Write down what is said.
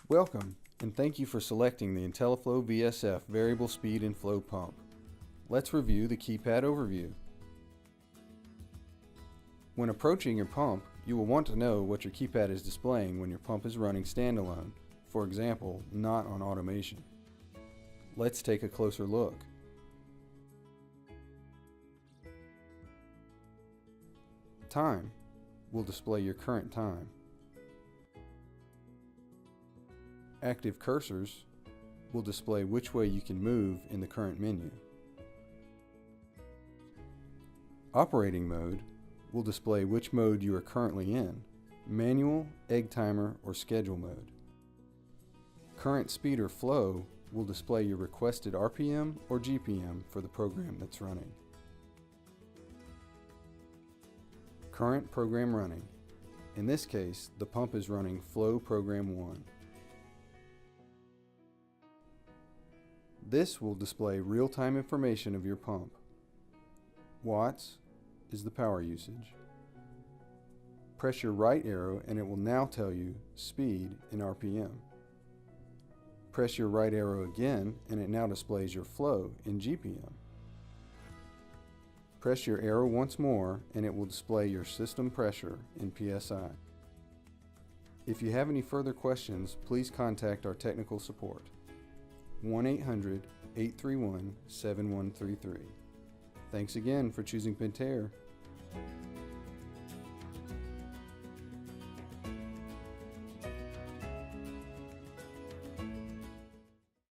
Welcome, and thank you for selecting the IntelliFlo VSF Variable Speed and Flow Pump. Let's review the Keypad overview. When approaching your pump, you will want to know what your keypad is displaying when your pump is running standalone, for example, not on automation. Let's take a closer look. Time will display your current time. Active cursors will display which way you can move in the current menu. Operating mode will display which mode you are currently in, manual, egg timer, or schedule mode. Current speed or flow will display your requested RPM or GPM for the program that's running. Current program running. In this case, the pump is running Flow Program 1. This will display real-time information of your pump. Watts is the power usage. Press your right arrow and it will now tell you speed in RPM. Press your right arrow again and it now displays your flow in GPM. Press your arrow once more and it will display your system pressure in PSI. If you have any further questions, please contact our technical support. 1-800-831-7133. Thanks again for choosing Pentair.